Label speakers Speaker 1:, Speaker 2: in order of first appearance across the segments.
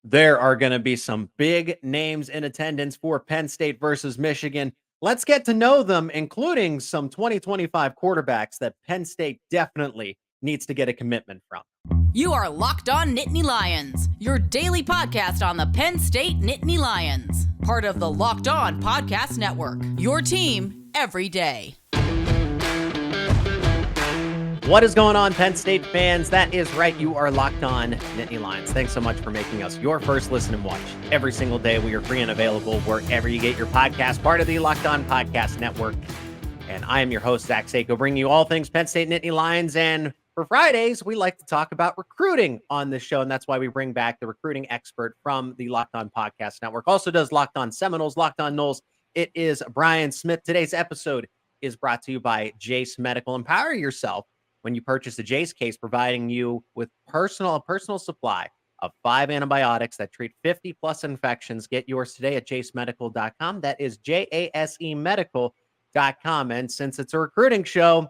Speaker 1: There are going to be some big names in attendance for Penn State versus Michigan. Let's get to know them, including some 2025 quarterbacks that Penn State definitely needs to get a commitment from.
Speaker 2: You are Locked On Nittany Lions, your daily podcast on the Penn State Nittany Lions, part of the Locked On Podcast Network, your team every day.
Speaker 1: What is going on, Penn State fans? That is right. You are Locked On Nittany Lions. Thanks so much for making us your first listen and watch. Every single day, we are free and available wherever you get your podcast, part of the Locked On Podcast Network. And I am your host, Zach Seyko, bringing you all things Penn State Nittany Lions. And for Fridays, we like to talk about recruiting on this show, and that's why we bring back the recruiting expert from the Locked On Podcast Network. Also does Locked On Seminoles, Locked On Noles. It is Brian Smith. Today's episode is brought to you by Jace Medical. Empower yourself when you purchase a Jace case, providing you with a personal supply of 5 antibiotics that treat 50-plus infections. Get yours today at jasemedical.com. That is JASE medical.com. And since it's a recruiting show,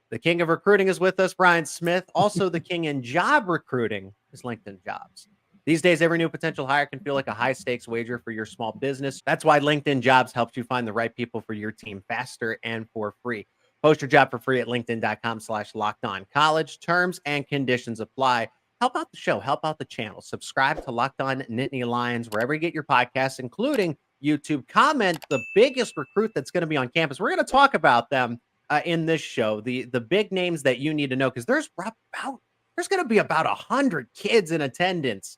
Speaker 1: the king of recruiting is with us, Brian Smith. Also, the king in job recruiting is LinkedIn Jobs. These days, every new potential hire can feel like a high-stakes wager for your small business. That's why LinkedIn Jobs helps you find the right people for your team faster and for free. Post your job for free at linkedin.com/lockedoncollege. Terms and conditions apply. Help out the show. Help out the channel. Subscribe to Locked On Nittany Lions wherever you get your podcasts, including YouTube. Comment the biggest recruit that's going to be on campus. We're going to talk about them in this show. The big names that you need to know, because there's going to be about 100 kids in attendance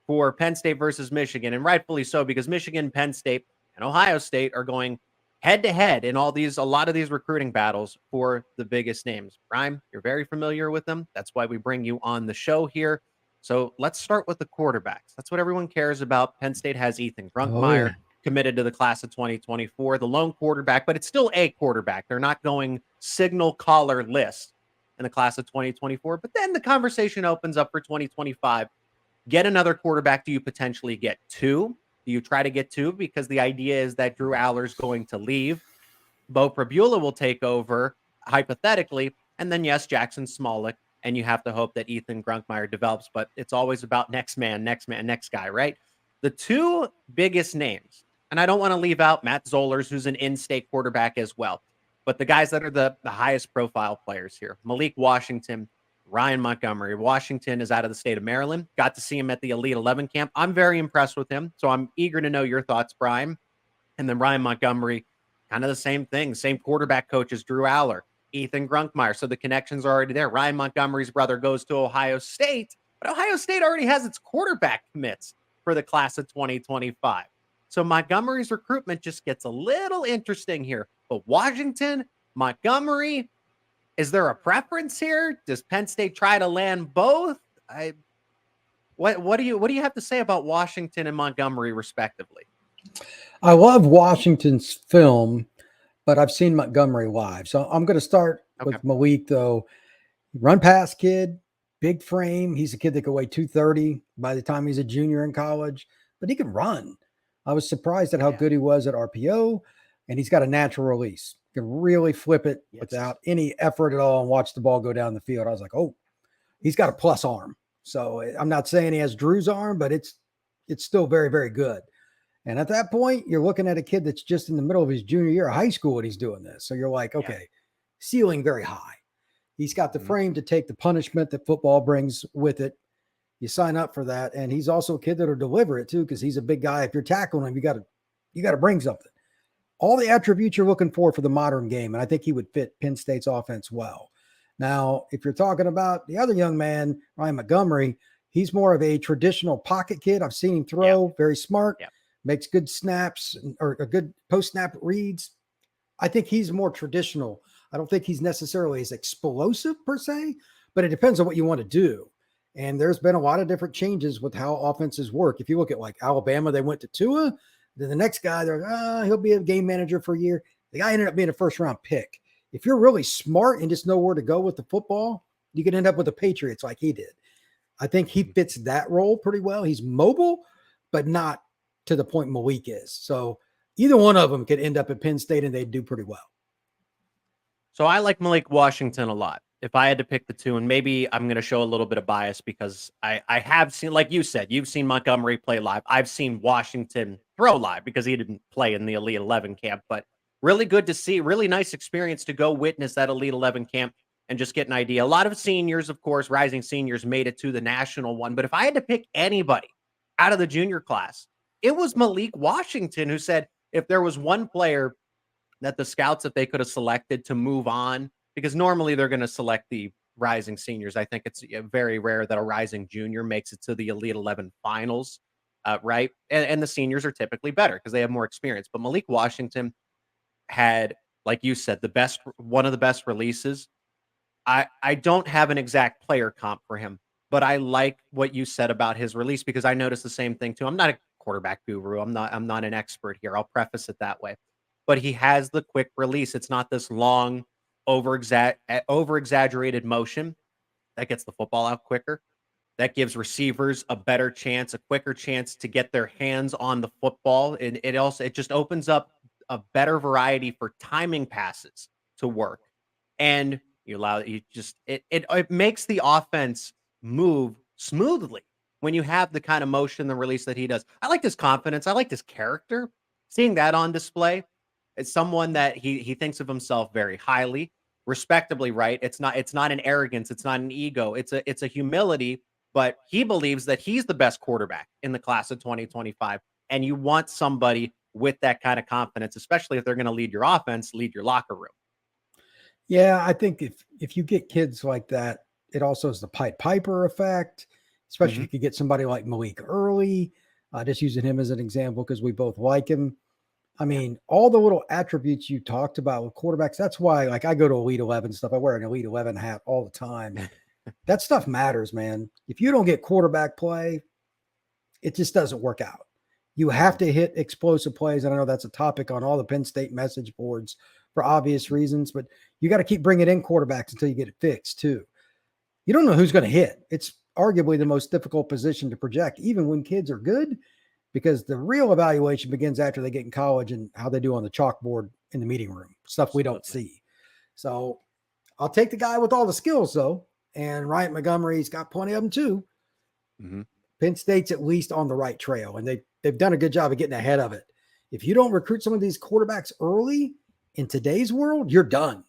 Speaker 1: for Penn State versus Michigan, and rightfully so, because Michigan, Penn State, and Ohio State are going head-to-head in a lot of these recruiting battles for the biggest names. Brian, you're very familiar with them. That's why we bring you on the show here. So let's start with the quarterbacks. That's what everyone cares about. Penn State has Ethan Grunkmeyer committed to the class of 2024, the lone quarterback, but it's still a quarterback. They're not going signal caller list in the class of 2024. But then the conversation opens up for 2025. Get another quarterback. Do you potentially get two? Do you try to get two? Because the idea is that Drew Aller's going to leave. Bo Prabula will take over, hypothetically. And then, yes, Jackson Smolik. And you have to hope that Ethan Grunkmeyer develops. But it's always about next guy, right? The two biggest names, and I don't want to leave out Matt Zollers, who's an in-state quarterback as well. But the guys that are the highest profile players here, Malik Washington, Ryan Montgomery. Washington is out of the state of Maryland. Got to see him at the Elite 11 camp. I'm very impressed with him. So I'm eager to know your thoughts, Brian. And then Ryan Montgomery, kind of the same thing. Same quarterback coach as Drew Aller, Ethan Grunkmeyer. So the connections are already there. Ryan Montgomery's brother goes to Ohio State, but Ohio State already has its quarterback commits for the class of 2025. So Montgomery's recruitment just gets a little interesting here. But Washington, Montgomery, is there a preference here? Does Penn State try to land both? What do you have to say about Washington and Montgomery, respectively?
Speaker 3: I love Washington's film, but I've seen Montgomery live. So I'm going to start with Malik, though. Run pass kid, big frame. He's a kid that could weigh 230 by the time he's a junior in college, but he can run. I was surprised at how good he was at RPO, and he's got a natural release. Can really flip it without any effort at all and watch the ball go down the field. I was like, oh, he's got a plus arm. So I'm not saying he has Drew's arm, but it's still very, very good. And at that point, you're looking at a kid that's just in the middle of his junior year of high school and he's doing this. So you're like, okay, ceiling very high. He's got the frame to take the punishment that football brings with it. You sign up for that. And he's also a kid that'll deliver it too, because he's a big guy. If you're tackling him, you got to bring something. All the attributes you're looking for the modern game, and I think he would fit Penn State's offense well. Now, if you're talking about the other young man, Ryan Montgomery, he's more of a traditional pocket kid. I've seen him throw, very smart, makes good snaps or a good post-snap reads. I think he's more traditional. I don't think he's necessarily as explosive per se, but it depends on what you want to do. And there's been a lot of different changes with how offenses work. If you look at like Alabama, they went to Tua. Then the next guy, they're like, he'll be a game manager for a year. The guy ended up being a first-round pick. If you're really smart and just know where to go with the football, you can end up with the Patriots like he did. I think he fits that role pretty well. He's mobile, but not to the point Malik is. So either one of them could end up at Penn State and they'd do pretty well.
Speaker 1: So I like Malik Washington a lot. if I had to pick the two, and maybe I'm going to show a little bit of bias because I have seen, like you said, you've seen Montgomery play live. I've seen Washington throw live because he didn't play in the Elite 11 camp, but really good to see. Really nice experience to go witness that Elite 11 camp and just get an idea. A lot of seniors, of course, rising seniors made it to the national one. But if I had to pick anybody out of the junior class, it was Malik Washington, who said if there was one player that the scouts, that they could have selected to move on, because normally they're going to select the rising seniors. I think it's very rare that a rising junior makes it to the Elite 11 finals, right? And the seniors are typically better because they have more experience. But Malik Washington had, like you said, one of the best releases. I don't have an exact player comp for him, but I like what you said about his release because I noticed the same thing too. I'm not a quarterback guru. I'm not an expert here. I'll preface it that way. But he has the quick release. It's not this long, over exaggerated motion that gets the football out quicker. That gives receivers a better chance, a quicker chance to get their hands on the football. And it just opens up a better variety for timing passes to work. And it makes the offense move smoothly when you have the kind of motion, the release that he does. I like his confidence. I like his character. Seeing that on display, it's someone that he thinks of himself very highly, respectably, right? It's not an arrogance, it's not an ego, it's a humility, but he believes that he's the best quarterback in the class of 2025. And you want somebody with that kind of confidence, especially if they're going to lead your offense, lead your locker room.
Speaker 3: Yeah, I think if you get kids like that, it also is the Pied Piper effect, especially if you could get somebody like Malik early. Just using him as an example because we both like him. I mean, all the little attributes you talked about with quarterbacks, that's why, like, I go to Elite 11 stuff. I wear an Elite 11 hat all the time. That stuff matters, man. If you don't get quarterback play, it just doesn't work out. You have to hit explosive plays. And I know that's a topic on all the Penn State message boards for obvious reasons, but you got to keep bringing in quarterbacks until you get it fixed too. You don't know who's going to hit. It's arguably the most difficult position to project, even when kids are good, because the real evaluation begins after they get in college and how they do on the chalkboard in the meeting room, stuff we don't see. So I'll take the guy with all the skills though. And Ryan Montgomery's got plenty of them too. Mm-hmm. Penn State's at least on the right trail, and they've done a good job of getting ahead of it. If you don't recruit some of these quarterbacks early in today's world, you're done.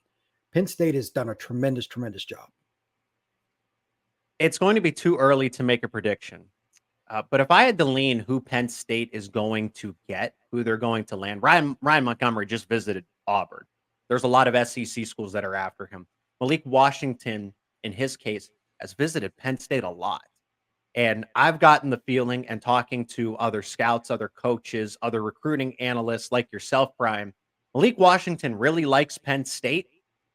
Speaker 3: Penn State has done a tremendous, tremendous job.
Speaker 1: It's going to be too early to make a prediction. But if I had to lean who Penn State is going to get, who they're going to land, Ryan Montgomery just visited Auburn. There's a lot of SEC schools that are after him. Malik Washington, in his case, has visited Penn State a lot. And I've gotten the feeling, and talking to other scouts, other coaches, other recruiting analysts like yourself, Brian, Malik Washington really likes Penn State,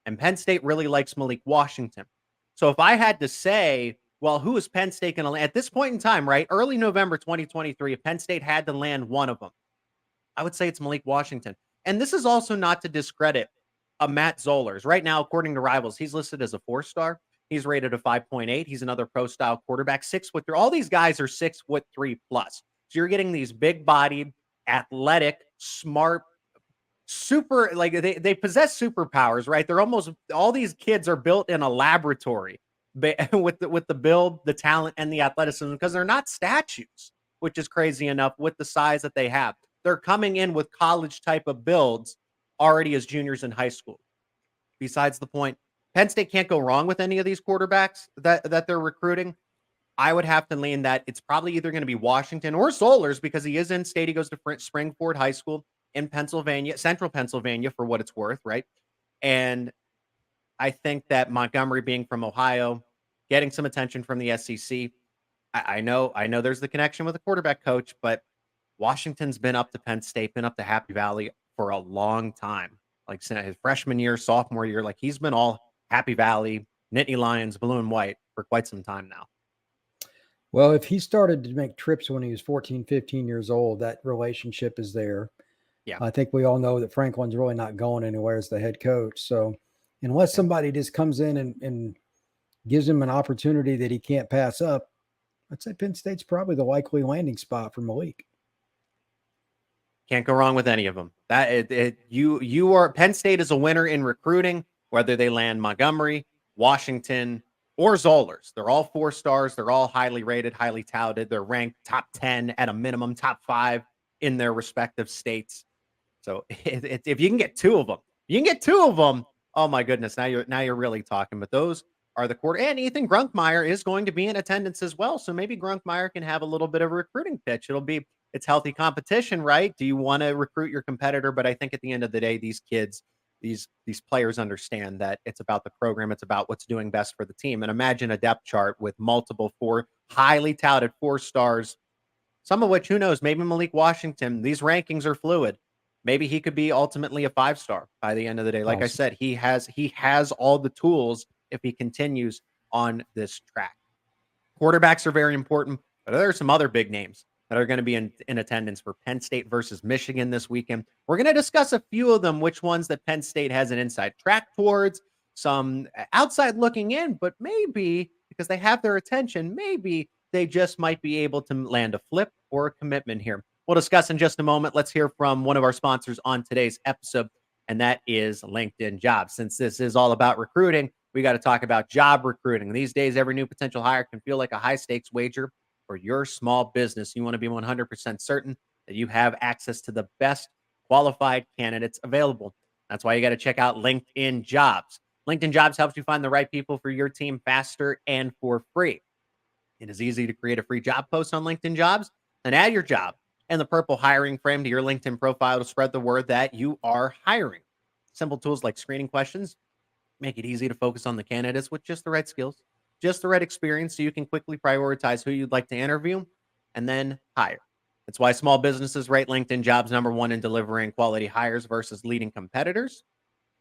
Speaker 1: and Penn State really likes Malik Washington. So if I had to say, well, who is Penn State going to land at this point in time, right? Early November 2023, if Penn State had to land one of them, I would say it's Malik Washington. And this is also not to discredit Matt Zollers. Right now, according to Rivals, he's listed as a 4-star. He's rated a 5.8. He's another pro-style quarterback, 6'3". All these guys are 6'3+. So you're getting these big-bodied, athletic, smart, super, like they possess superpowers, right? They're almost, all these kids are built in a laboratory with the build, the talent, and the athleticism, because they're not statues, which is crazy enough with the size that they have. They're coming in with college type of builds already as juniors in high school. Besides the point, Penn State can't go wrong with any of these quarterbacks that they're recruiting. I would have to lean that it's probably either going to be Washington or Zollers, because he is in state. He goes to Springford High School in Pennsylvania, central Pennsylvania, for what it's worth, right? And I think that Montgomery, being from Ohio, getting some attention from the SEC. I know there's the connection with the quarterback coach, but Washington's been up to Penn State, been up to Happy Valley for a long time. Like his freshman year, sophomore year, like he's been all Happy Valley, Nittany Lions, blue and white for quite some time now.
Speaker 3: Well, if he started to make trips when he was 14, 15 years old, that relationship is there. Yeah. I think we all know that Franklin's really not going anywhere as the head coach. So unless somebody just comes in and gives him an opportunity that he can't pass up, I'd say Penn State's probably the likely landing spot for Malik.
Speaker 1: Can't go wrong with any of them. Penn State is a winner in recruiting, whether they land Montgomery, Washington, or Zollers. They're all 4 stars. They're all highly rated, highly touted. They're ranked top 10 at a minimum, top 5 in their respective states. So if you can get 2 of them, oh my goodness, now you're really talking. But those are the quarter. And Ethan Grunkmeyer is going to be in attendance as well. So maybe Grunkmeyer can have a little bit of a recruiting pitch. It's healthy competition, right? Do you want to recruit your competitor? But I think at the end of the day, these kids, these players understand that it's about the program. It's about what's doing best for the team. And imagine a depth chart with multiple 4 highly touted 4 stars, some of which, who knows, maybe Malik Washington. These rankings are fluid. Maybe he could be ultimately a 5-star by the end of the day. Like I said, he has all the tools if he continues on this track. Quarterbacks are very important, but there are some other big names that are going to be in attendance for Penn State versus Michigan this weekend. We're going to discuss a few of them, which ones that Penn State has an inside track towards, some outside looking in, but maybe because they have their attention, maybe they just might be able to land a flip or a commitment here. We'll discuss in just a moment. Let's hear from one of our sponsors on today's episode, and that is LinkedIn Jobs. Since this is all about recruiting, we got to talk about job recruiting. These days, every new potential hire can feel like a high-stakes wager for your small business. You want to be 100% certain that you have access to the best qualified candidates available. That's why you got to check out LinkedIn Jobs. LinkedIn Jobs helps you find the right people for your team faster and for free. It is easy to create a free job post on LinkedIn Jobs and add your job and the purple hiring frame to your LinkedIn profile to spread the word that you are hiring. Simple tools like screening questions make it easy to focus on the candidates with just the right skills, just the right experience, so you can quickly prioritize who you'd like to interview and then hire. That's why small businesses rate LinkedIn Jobs number 1 in delivering quality hires versus leading competitors.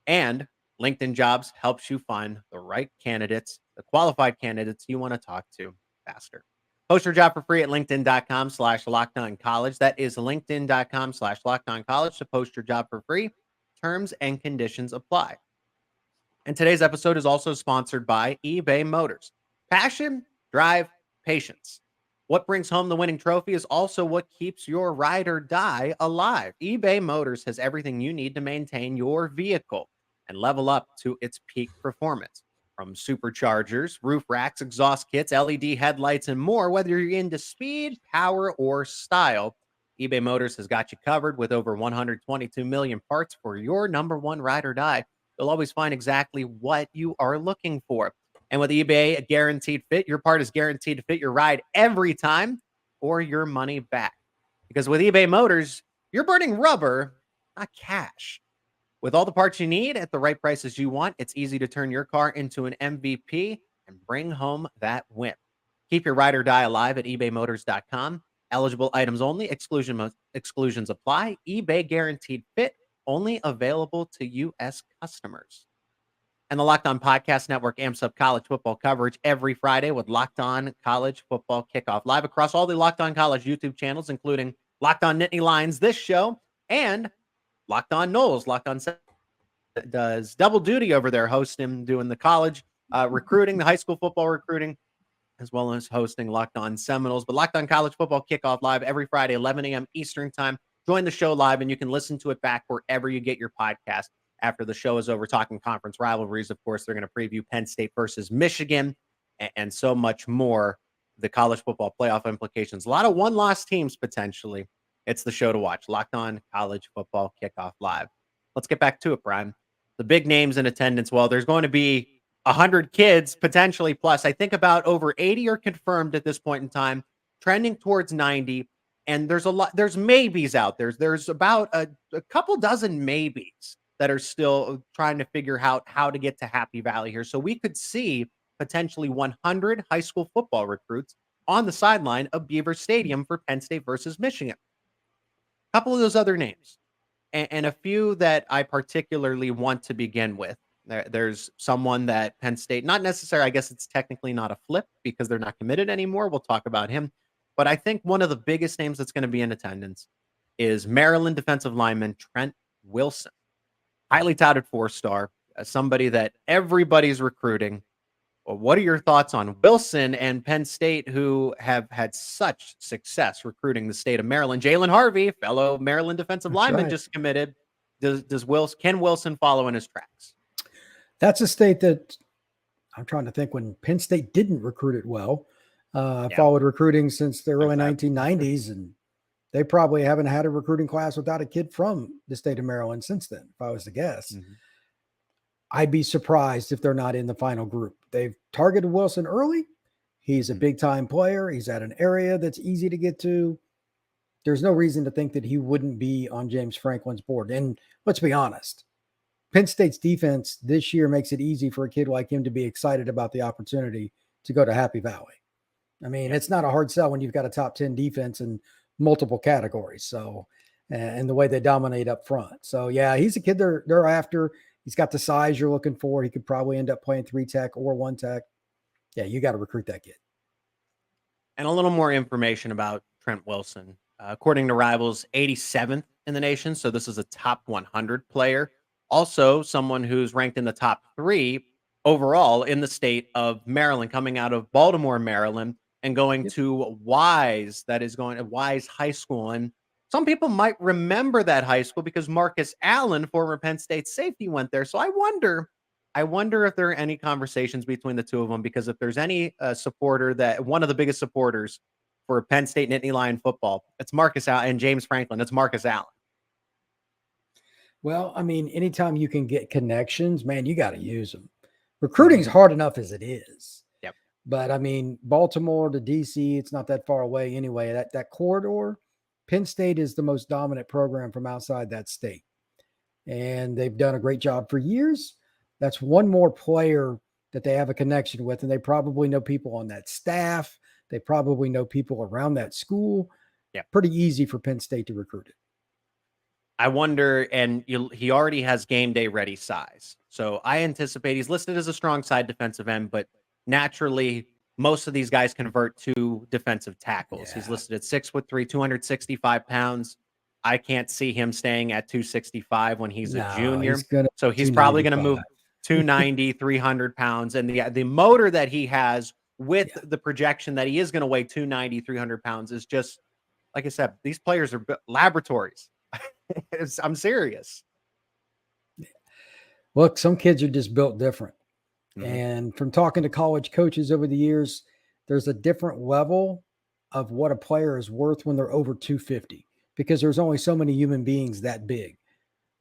Speaker 1: And LinkedIn Jobs helps you find the right candidates, the qualified candidates you want to talk to faster. Post your job for free at linkedin.com/lockedoncollege. That is linkedin.com/lockedoncollege to post your job for free. Terms and conditions apply. And today's episode is also sponsored by eBay Motors. Passion, drive, patience. What brings home the winning trophy is also what keeps your ride or die alive. eBay Motors has everything you need to maintain your vehicle and level up to its peak performance. From superchargers, roof racks, exhaust kits, LED headlights, and more, whether you're into speed, power, or style, eBay Motors has got you covered with over 122 million parts for your number one ride or die. You'll always find exactly what you are looking for. And with eBay, a guaranteed fit, your part is guaranteed to fit your ride every time or your money back. Because with eBay Motors, you're burning rubber, not cash. With all the parts you need at the right prices you want, it's easy to turn your car into an MVP and bring home that win. Keep your ride or die alive at ebaymotors.com. Eligible items only. Exclusions apply. eBay guaranteed fit. Only available to U.S. customers. And the Locked On Podcast Network amps up college football coverage every Friday with Locked On College Football Kickoff live across all the Locked On College YouTube channels, including Locked On Nittany Lions, this show, and Locked On Knowles. Locked On does double duty over there, hosting, doing the college recruiting, the high school football recruiting, as well as hosting Locked On Seminoles. But Locked On College Football Kickoff live every Friday, 11 a.m. Eastern Time. Join the show live, and you can listen to it back wherever you get your podcast after the show is over. Talking conference rivalries, of course. They're going to preview Penn State versus Michigan and so much more. The college football playoff implications. A lot of one-loss teams, potentially. It's the show to watch. Locked On College Football Kickoff live. Let's get back to it, Brian. The big names in attendance. Well, there's going to be 100 kids, potentially plus. I think about over 80 are confirmed at this point in time, trending towards 90. And there's maybes out there. There's about a couple dozen maybes that are still trying to figure out how to get to Happy Valley here. So we could see potentially 100 high school football recruits on the sideline of Beaver Stadium for Penn State versus Michigan. A couple of those other names and a few that I particularly want to begin with. There's someone that Penn State, not necessarily, I guess it's technically not a flip because they're not committed anymore. We'll talk about him. But I think one of the biggest names that's going to be in attendance is Maryland defensive lineman Trent Wilson. Highly touted 4-star, somebody that everybody's recruiting. Well, what are your thoughts on Wilson and Penn State, who have had such success recruiting the state of Maryland? Jalen Harvey, fellow Maryland defensive lineman, just committed. Can Wilson follow in his tracks?
Speaker 3: That's a state that I'm trying to think when Penn State didn't recruit it well. I
Speaker 1: Yeah.
Speaker 3: followed recruiting since the early
Speaker 1: Like that.
Speaker 3: 1990s, and they probably haven't had a recruiting class without a kid from the state of Maryland since then, if I was to guess.
Speaker 1: Mhm.
Speaker 3: I'd be surprised if they're not in the final group. They've targeted Wilson early. He's a big-time player. He's at an area that's easy to get to. There's no reason to think that he wouldn't be on James Franklin's board. And let's be honest, Penn State's defense this year makes it easy for a kid like him to be excited about the opportunity to go to Happy Valley. I mean, it's not a hard sell when you've got a top 10 defense in multiple categories. So, and the way they dominate up front. So, yeah, he's a kid they're after. He's got the size you're looking for. He could probably end up playing 3-tech or 1-tech. Yeah, you got to recruit that kid.
Speaker 1: And a little more information about Trent Wilson. According to Rivals, 87th in the nation. So this is a top 100 player. Also, someone who's ranked in the top 3 overall in the state of Maryland, coming out of Baltimore, Maryland, and going to Wise. That is going to Wise High School. And some people might remember that high school because Marcus Allen, former Penn State safety, went there. So I wonder if there are any conversations between the two of them, because if there's any supporter that one of the biggest supporters for Penn State Nittany Lion football, it's Marcus Allen, and James Franklin. It's Marcus Allen.
Speaker 3: Well, I mean, anytime you can get connections, man, you got to use them. Recruiting's hard enough as it is.
Speaker 1: Yep.
Speaker 3: But I mean, Baltimore to DC, it's not that far away anyway. That corridor, Penn State is the most dominant program from outside that state. And they've done a great job for years. That's one more player that they have a connection with, and they probably know people on that staff. They probably know people around that school.
Speaker 1: Yeah.
Speaker 3: Pretty easy for Penn State to recruit it.
Speaker 1: I wonder, and he already has game day ready size. So I anticipate he's listed as a strong side defensive end, but naturally most of these guys convert to defensive tackles. Yeah. He's listed at 6'3", 265 pounds. I can't see him staying at 265 when he's a junior. He's probably going to move 290, 300 pounds. And the motor that he has with the projection that he is going to weigh 290, 300 pounds is just, like I said, these players are laboratories. I'm serious.
Speaker 3: Look, some kids are just built different. And from talking to college coaches over the years, there's a different level of what a player is worth when they're over 250, because there's only so many human beings that big.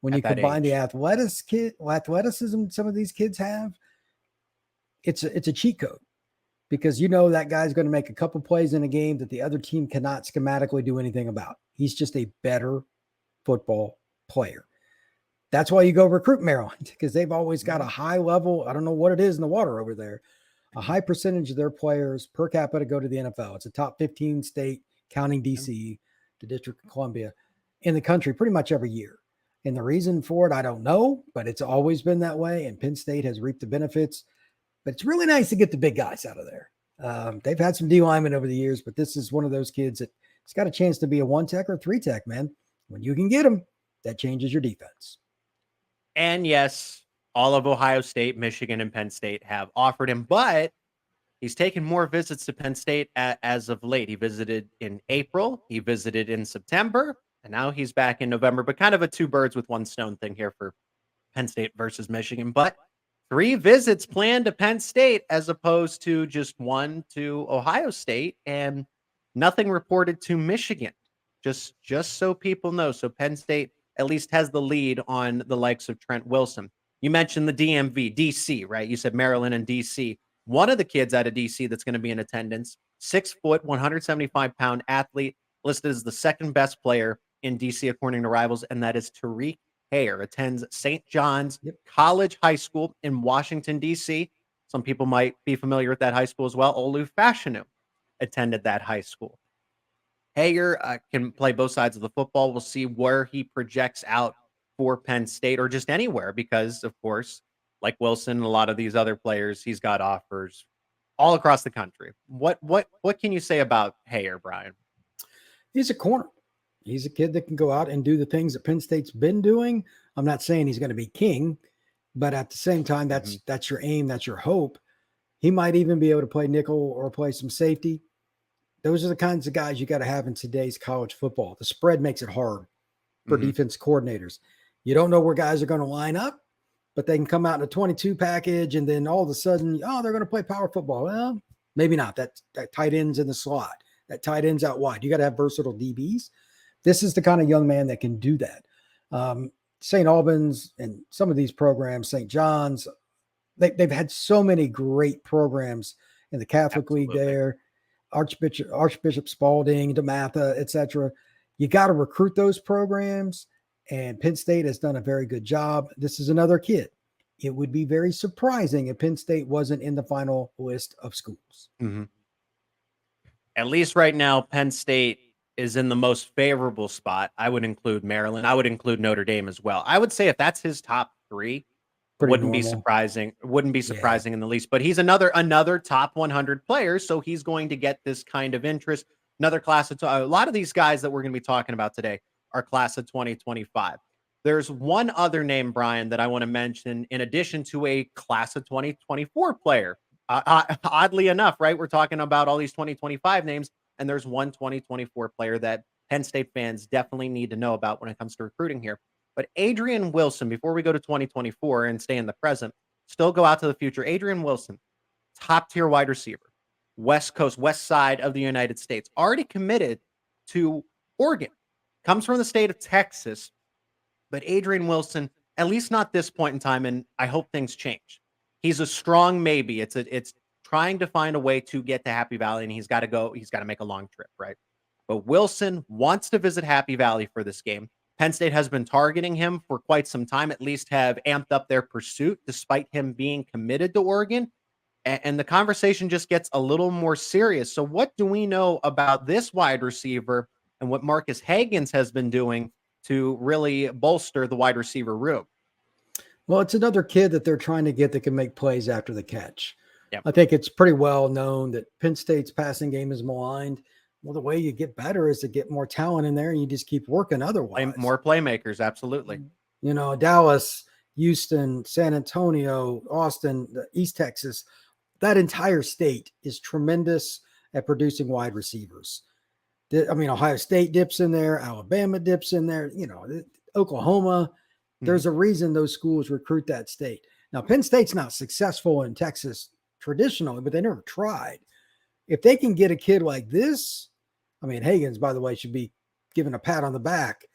Speaker 3: When you combine the athleticism some of these kids have, it's a cheat code, because you know that guy's going to make a couple plays in a game that the other team cannot schematically do anything about. He's just a better football player. That's why you go recruit Maryland, because they've always got a high level. I don't know what it is in the water over there. A high percentage of their players per capita go to the NFL. It's a top 15 state, counting DC, the District of Columbia, in the country pretty much every year. And the reason for it, I don't know, but it's always been that way. And Penn State has reaped the benefits. But it's really nice to get the big guys out of there. They've had some D linemen over the years, but this is one of those kids that it's got a chance to be a 1-tech or 3-tech, man. When you can get them, that changes your defense.
Speaker 1: And yes, all of Ohio State, Michigan, and Penn State have offered him, but he's taken more visits to Penn State as of late. He visited in April, he visited in September, and now he's back in November, but kind of a 2 birds with 1 stone thing here for Penn State versus Michigan. But 3 visits planned to Penn State as opposed to just 1 to Ohio State, and nothing reported to Michigan. Just so people know. So Penn State at least has the lead on the likes of Trent Wilson. You mentioned the DMV, DC, right? You said Maryland and DC. One of the kids out of DC that's going to be in attendance, 6 foot, 175-pound athlete, listed as the second best player in DC according to Rivals, and that is Tariq Hayer. Attends St. John's College High School in Washington, D.C. Some people might be familiar with that high school as well. Olu Fashanu attended that high school. Hayer can play both sides of the football. We'll see where he projects out for Penn State or just anywhere, because, of course, like Wilson and a lot of these other players, he's got offers all across the country. What can you say about Hayer, Brian?
Speaker 3: He's a corner. He's a kid that can go out and do the things that Penn State's been doing. I'm not saying he's going to be king, but at the same time, that's your aim, that's your hope. He might even be able to play nickel or play some safety. Those are the kinds of guys you got to have in today's college football. The spread makes it hard for defense coordinators. You don't know where guys are going to line up, but they can come out in a 22 package and then all of a sudden, oh, they're going to play power football. Well, maybe not. That tight end's in the slot. That tight end's out wide. You got to have versatile DBs. This is the kind of young man that can do that. St. Albans and some of these programs, St. John's, they've had so many great programs in the Catholic League there. Archbishop Spalding, DeMatha, etc. You got to recruit those programs, and Penn State has done a very good job. This is another kid. It would be very surprising if Penn State wasn't in the final list of schools.
Speaker 1: Mm-hmm. At least right now, Penn State is in the most favorable spot. I would include Maryland. I would include Notre Dame as well. I would say if that's his top three, wouldn't be surprising. Wouldn't be surprising in the least. But he's another top 100 player, so he's going to get this kind of interest. Another class of a lot of these guys that we're going to be talking about today are class of 2025. There's one other name, Brian, that I want to mention in addition to a class of 2024 player. Oddly enough, right? We're talking about all these 2025 names, and there's one 2024 player that Penn State fans definitely need to know about when it comes to recruiting here. But Adrian Wilson, before we go to 2024 and stay in the present, still go out to the future. Adrian Wilson, top tier wide receiver, West Coast, West side of the United States, already committed to Oregon, comes from the state of Texas. But Adrian Wilson, at least not this point in time, and I hope things change. He's a strong maybe. It's trying to find a way to get to Happy Valley, and he's got to make a long trip, right? But Wilson wants to visit Happy Valley for this game. Penn State has been targeting him for quite some time, at least have amped up their pursuit despite him being committed to Oregon. And the conversation just gets a little more serious. So what do we know about this wide receiver and what Marcus Hagans has been doing to really bolster the wide receiver room?
Speaker 3: Well, it's another kid that they're trying to get that can make plays after the catch.
Speaker 1: Yep.
Speaker 3: I think it's pretty well known that Penn State's passing game is maligned. Well, the way you get better is to get more talent in there, and you just keep working otherwise.
Speaker 1: More playmakers, absolutely.
Speaker 3: You know, Dallas, Houston, San Antonio, Austin, East Texas, that entire state is tremendous at producing wide receivers. I mean, Ohio State dips in there, Alabama dips in there, Oklahoma. There's a reason those schools recruit that state. Now, Penn State's not successful in Texas traditionally, but they never tried. If they can get a kid like this, I mean, Hagans, by the way, should be given a pat on the back.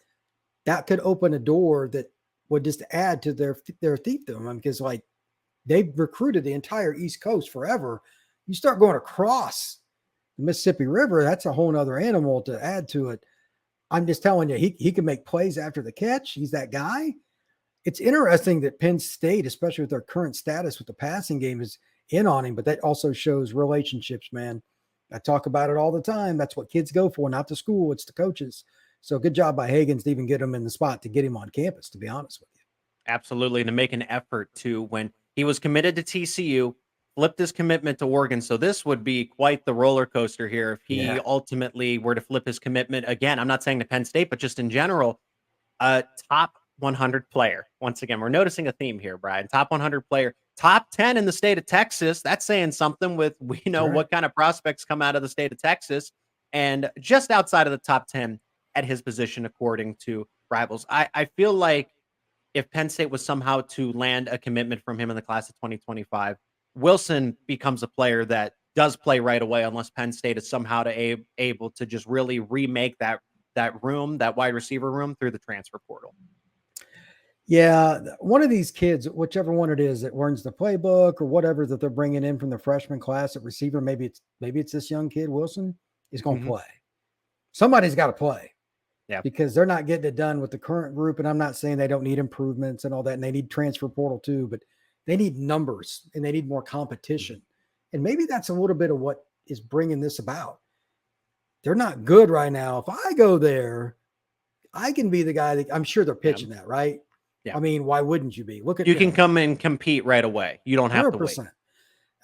Speaker 3: That could open a door that would just add to their fiefdom, because like they've recruited the entire East Coast forever. You start going across the Mississippi River, that's a whole nother animal to add to it. I'm just telling you, he can make plays after the catch. He's that guy. It's interesting that Penn State, especially with their current status with the passing game, is in on him, but that also shows relationships, man. I talk about it all the time. That's what kids go for, not the school. It's the coaches. So good job by Hagans to even get him in the spot to get him on campus, to be honest with you.
Speaker 1: Absolutely. To make an effort to, when he was committed to TCU, flipped his commitment to Oregon. So this would be quite the roller coaster here if he ultimately were to flip his commitment. Again, I'm not saying to Penn State, but just in general, a top 100 player. Once again, we're noticing a theme here, Brian. Top 100 player, top 10 in the state of Texas. That's saying something with, we know what kind of prospects come out of the state of Texas, and just outside of the top 10 at his position, according to Rivals. I feel like if Penn State was somehow to land a commitment from him in the class of 2025, Wilson becomes a player that does play right away, unless Penn State is somehow able to just really remake that room, that wide receiver room, through the transfer portal.
Speaker 3: Yeah, one of these kids, whichever one it is that learns the playbook or whatever that they're bringing in from the freshman class at receiver, maybe it's this young kid, Wilson, is going to play. Somebody's got to play. Yeah, because they're not getting it done with the current group. And I'm not saying they don't need improvements and all that, and they need transfer portal too, but they need numbers and they need more competition. And maybe that's a little bit of what is bringing this about. They're not good right now. If I go there, I can be the guy that, I'm sure they're pitching that, right? Yeah. I mean, why wouldn't you be?
Speaker 1: You can come and compete right away. You don't have 100%. To wait.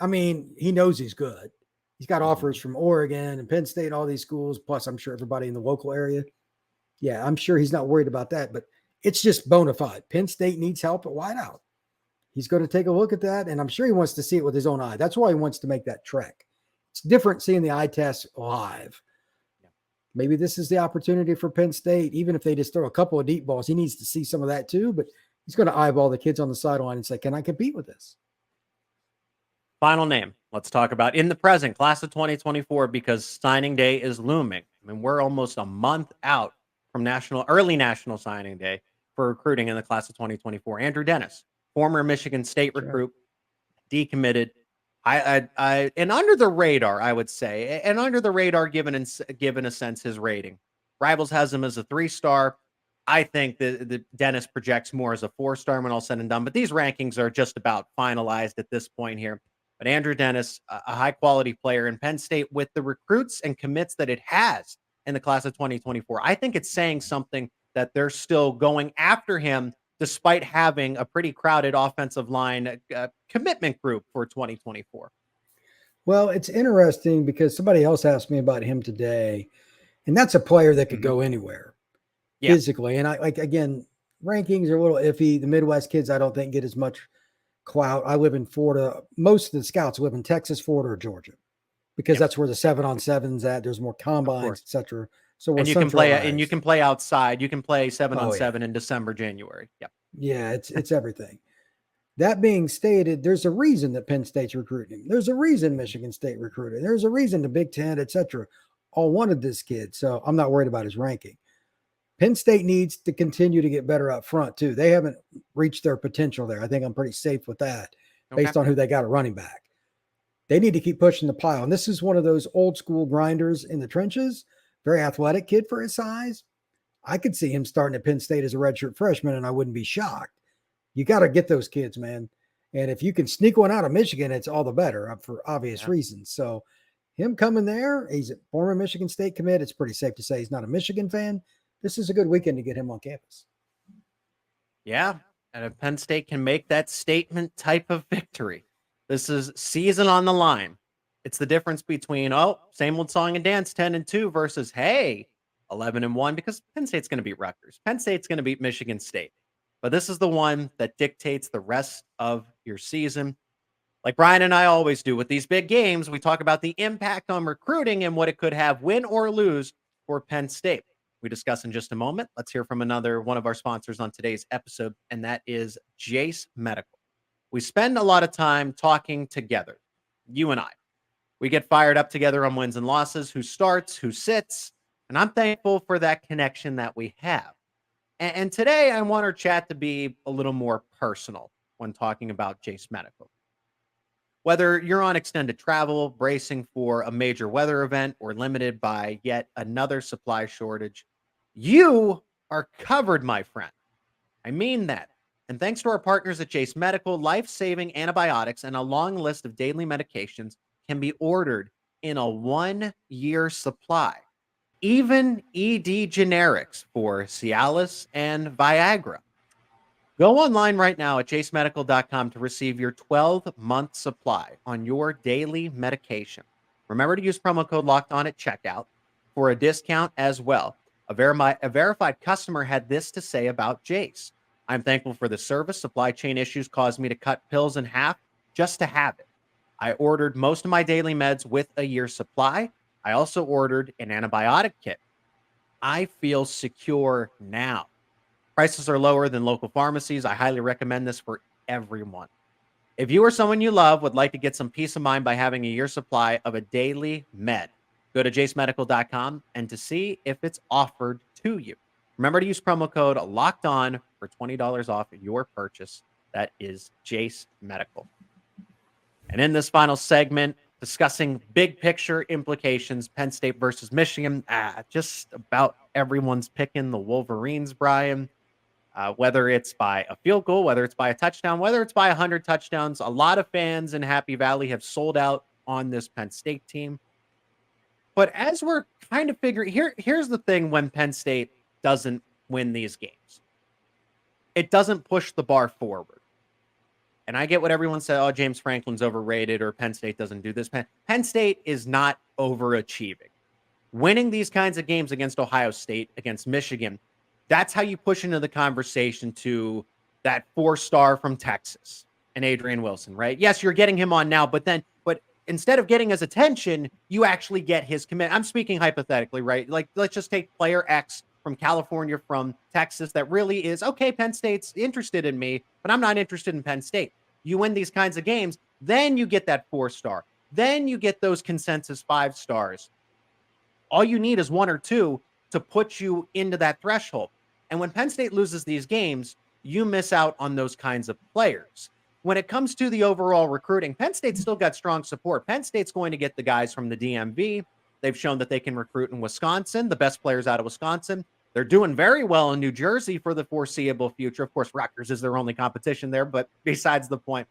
Speaker 3: I mean, he knows he's good. He's got offers from Oregon and Penn State, all these schools, plus I'm sure everybody in the local area. Yeah, I'm sure he's not worried about that, but it's just bona fide. Penn State needs help at wideout. He's going to take a look at that, and I'm sure he wants to see it with his own eye. That's why he wants to make that trek. It's different seeing the eye test live. Maybe this is the opportunity for Penn State, even if they just throw a couple of deep balls. He needs to see some of that too, but He's going to eyeball the kids on the sideline and say, can I compete with this?
Speaker 1: Final name. Let's talk about in the present, class of 2024, because signing day is looming. I mean, we're almost a month out from early national signing day for recruiting in the class of 2024. Andrew Dennis, former Michigan State recruit, decommitted. And under the radar, I would say, and under the radar, given a sense his rating. Rivals has him as a 3-star. I think the Dennis projects more as a 4-star when all said and done. But these rankings are just about finalized at this point here. But Andrew Dennis, a high-quality player in Penn State with the recruits and commits that it has in the class of 2024. I think it's saying something that they're still going after him despite having a pretty crowded offensive line commitment group for 2024.
Speaker 3: Well, it's interesting because somebody else asked me about him today, and that's a player that could go anywhere physically. And again, rankings are a little iffy. The Midwest kids, I don't think, get as much clout. I live in Florida. Most of the scouts live in Texas, Florida, or Georgia, because that's where the 7-on-7's at. There's more combines, etc. So
Speaker 1: you can play outside. You can play 7-on-7 in December, January. Yep.
Speaker 3: Yeah, it's everything. That being stated, there's a reason that Penn State's recruiting him. There's a reason Michigan State recruited. There's a reason the Big Ten, etc., all wanted this kid. So I'm not worried about his ranking. Penn State needs to continue to get better up front, too. They haven't reached their potential there. I think I'm pretty safe with that based on who they got at running back. They need to keep pushing the pile. And this is one of those old school grinders in the trenches, very athletic kid for his size. I could see him starting at Penn State as a redshirt freshman, and I wouldn't be shocked. You got to get those kids, man. And if you can sneak one out of Michigan, it's all the better for obvious reasons. So him coming there, he's a former Michigan State commit. It's pretty safe to say he's not a Michigan fan. This is a good weekend to get him on campus.
Speaker 1: Yeah. And if Penn State can make that statement type of victory, this is season on the line. It's the difference between, same old song and dance, 10-2 versus, hey, 11-1, because Penn State's going to beat Rutgers. Penn State's going to beat Michigan State. But this is the one that dictates the rest of your season. Like Brian and I always do with these big games, we talk about the impact on recruiting and what it could have, win or lose, for Penn State. We discuss in just a moment. Let's hear from another one of our sponsors on today's episode, and that is Jace Medical. We spend a lot of time talking together, you and I. We get fired up together on wins and losses, who starts, who sits, and I'm thankful for that connection that we have. And today I want our chat to be a little more personal when talking about Jace Medical. Whether you're on extended travel, bracing for a major weather event, or limited by yet another supply shortage, you are covered, my friend. I mean that. And thanks to our partners at Jace Medical, life-saving antibiotics and a long list of daily medications can be ordered in a 1-year supply. Even ED generics for Cialis and Viagra. Go online right now at jacemedical.com to receive your 12-month supply on your daily medication. Remember to use promo code LOCKEDON at checkout for a discount as well. A verified customer had this to say about Jace. I'm thankful for the service. Supply chain issues caused me to cut pills in half just to have it. I ordered most of my daily meds with a year's supply. I also ordered an antibiotic kit. I feel secure now. Prices are lower than local pharmacies. I highly recommend this for everyone. If you or someone you love would like to get some peace of mind by having a year's supply of a daily med, go to jacemedical.com and to see if it's offered to you. Remember to use promo code LOCKEDON for $20 off your purchase. That is Jace Medical. And in this final segment, discussing big picture implications, Penn State versus Michigan. Just about everyone's picking the Wolverines, Brian. Whether it's by a field goal, whether it's by a touchdown, whether it's by 100 touchdowns, a lot of fans in Happy Valley have sold out on this Penn State team. But as we're kind of figuring, here's the thing when Penn State doesn't win these games. It doesn't push the bar forward. And I get what everyone said, James Franklin's overrated or Penn State doesn't do this. Penn State is not overachieving. Winning these kinds of games against Ohio State, against Michigan, that's how you push into the conversation to that 4-star from Texas and Adrian Wilson, right? Yes, you're getting him on now, but instead of getting his attention, you actually get his commit. I'm speaking hypothetically, right? Like, let's just take player X from California, from Texas, that really is, okay, Penn State's interested in me, but I'm not interested in Penn State. You win these kinds of games, then you get that 4-star. Then you get those consensus 5 stars. All you need is 1 or 2 to put you into that threshold. And when Penn State loses these games, you miss out on those kinds of players. When it comes to the overall recruiting, Penn State's still got strong support. Penn State's going to get the guys from the DMV. They've shown that they can recruit in Wisconsin, the best players out of Wisconsin. They're doing very well in New Jersey for the foreseeable future. Of course, Rutgers is their only competition there, but besides the point.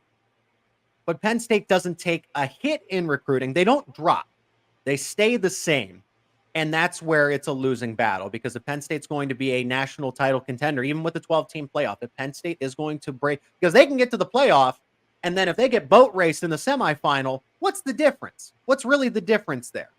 Speaker 1: But Penn State doesn't take a hit in recruiting. They don't drop. They stay the same. And that's where it's a losing battle, because if Penn State's going to be a national title contender, even with the 12-team playoff, if Penn State is going to break, because they can get to the playoff, and then if they get boat raced in the semifinal, what's the difference? What's really the difference there?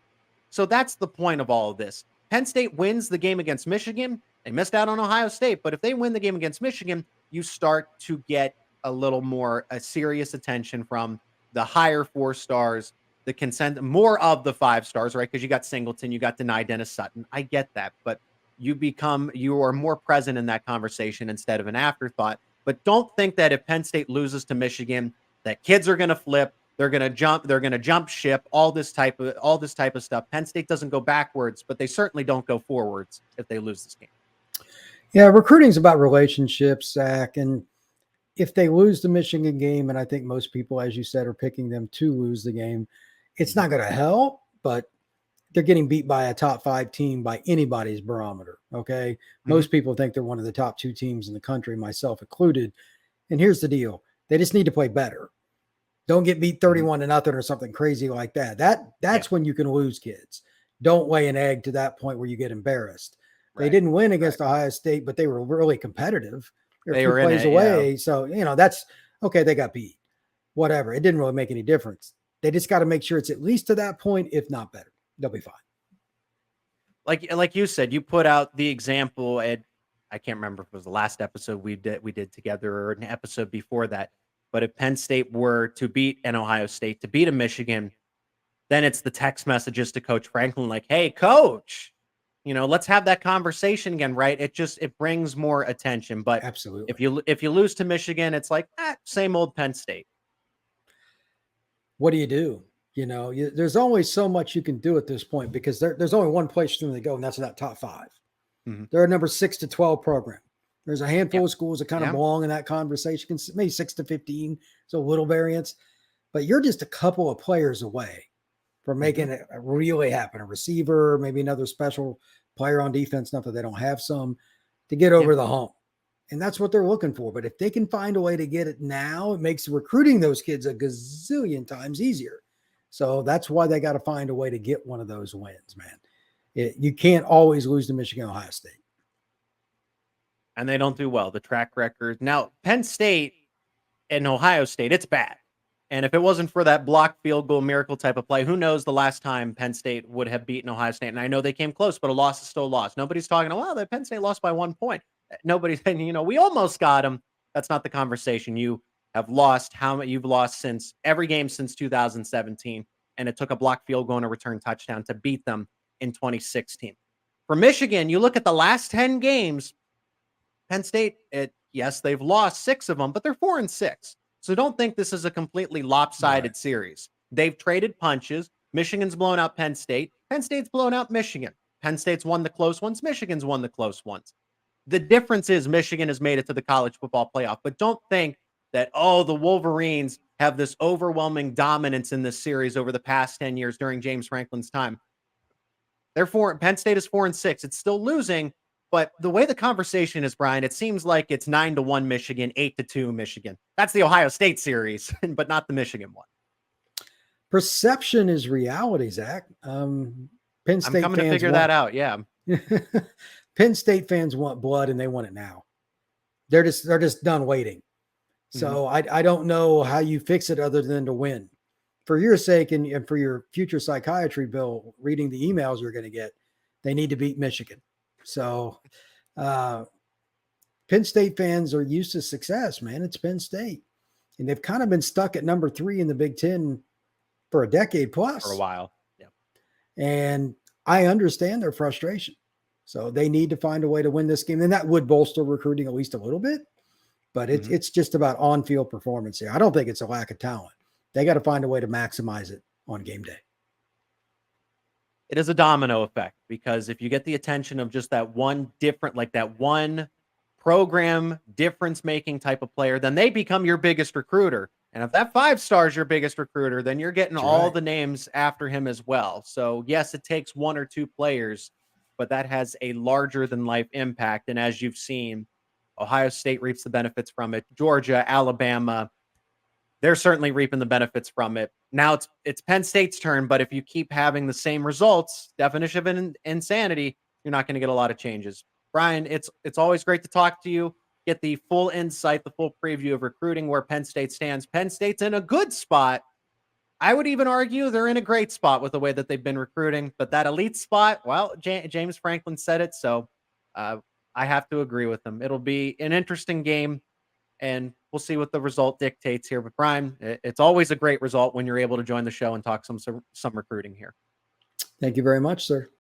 Speaker 1: So that's the point of all of this. Penn State wins the game against Michigan. They missed out on Ohio State, but if they win the game against Michigan, you start to get a little more serious attention from the higher 4 stars, the consent, more of the 5 stars, right? Because you got Singleton, you got Deni Dennis Sutton. I get that, but you are more present in that conversation instead of an afterthought. But don't think that if Penn State loses to Michigan, that kids are going to flip, they're going to jump ship, all this type of stuff. Penn State doesn't go backwards, but they certainly don't go forwards if they lose this game.
Speaker 3: Yeah, recruiting is about relationships, Zach, and if they lose the Michigan game, and I think most people, as you said, are picking them to lose the game, it's not going to help, but they're getting beat by a top 5 team by anybody's barometer. Okay. Most people think they're one of the top 2 teams in the country, myself included. And here's the deal. They just need to play better. Don't get beat 31-0 or something crazy like that. That's when you can lose kids. Don't lay an egg to that point where you get embarrassed. Right. They didn't win against Ohio State, but they were really competitive. They were 2 plays away. Yeah. So, that's okay. They got beat, whatever. It didn't really make any difference. They just got to make sure it's at least to that point, if not better. They'll be fine.
Speaker 1: Like you said, you put out the example at, I can't remember if it was the last episode we did together or an episode before that. But if Penn State were to beat an Ohio State, to beat a Michigan, then it's the text messages to Coach Franklin like, hey, Coach, let's have that conversation again, right? It brings more attention. But
Speaker 3: absolutely,
Speaker 1: if you lose to Michigan, it's like, same old Penn State.
Speaker 3: What do you do? There's always so much you can do at this point, because there's only one place for them to go, and that's in that top 5. They're a number 6 to 12 program. There's a handful of schools that kind of belong in that conversation, maybe 6 to 15, so a little variance, but you're just a couple of players away from making it really happen. A receiver, maybe another special player on defense, not that they don't have some, to get over the hump. And that's what they're looking for. But if they can find a way to get it now, it makes recruiting those kids a gazillion times easier. So that's why they got to find a way to get one of those wins, man. You can't always lose to Michigan, Ohio State.
Speaker 1: And they don't do well. The track record. Now, Penn State and Ohio State, it's bad. And if it wasn't for that blocked field goal miracle type of play, who knows the last time Penn State would have beaten Ohio State. And I know they came close, but a loss is still a loss. Nobody's talking, that Penn State lost by 1 point. Nobody's saying, we almost got them. That's not the conversation. You have lost you've lost since every game since 2017. And it took a blocked field goal and a return touchdown to beat them in 2016. For Michigan, you look at the last 10 games, Penn State, yes, they've lost 6 of them, but they're 4-6. So don't think this is a completely lopsided series. They've traded punches. Michigan's blown out Penn State. Penn State's blown out Michigan. Penn State's won the close ones. Michigan's won the close ones. The difference is Michigan has made it to the college football playoff. But don't think that, the Wolverines have this overwhelming dominance in this series over the past 10 years during James Franklin's time. Penn State is 4-6. It's still losing. But the way the conversation is, Brian, it seems like it's 9-1 Michigan, 8-2 Michigan. That's the Ohio State series, but not the Michigan one.
Speaker 3: Perception is reality, Zach. Penn State
Speaker 1: I'm coming to figure that out. Yeah.
Speaker 3: Penn State fans want blood, and they want it now. They're just done waiting. So I don't know how you fix it other than to win. For your sake and for your future psychiatry bill, reading the emails you're going to get, they need to beat Michigan. So Penn State fans are used to success, man. It's Penn State. And they've kind of been stuck at number 3 in the Big Ten for a decade plus.
Speaker 1: For a while. Yeah.
Speaker 3: And I understand their frustration. So they need to find a way to win this game. And that would bolster recruiting at least a little bit. But it's just about on-field performance here. I don't think it's a lack of talent. They got to find a way to maximize it on game day.
Speaker 1: It is a domino effect, because if you get the attention of just that one different, like that one program difference-making type of player, then they become your biggest recruiter. And if that 5-star is your biggest recruiter, then you're getting all the names after him as well. So yes, it takes 1 or 2 players, but that has a larger than life impact. And as you've seen, Ohio State reaps the benefits from it. Georgia, Alabama, they're certainly reaping the benefits from it. Now it's Penn State's turn, but if you keep having the same results, definition of insanity, you're not going to get a lot of changes. Brian, it's always great to talk to you, get the full insight, the full preview of recruiting, where Penn State stands. Penn State's in a good spot. I would even argue they're in a great spot with the way that they've been recruiting, but that elite spot, well, James Franklin said it, so I have to agree with him. It'll be an interesting game, and we'll see what the result dictates here. But Brian, it's always a great result when you're able to join the show and talk some recruiting here.
Speaker 3: Thank you very much, sir.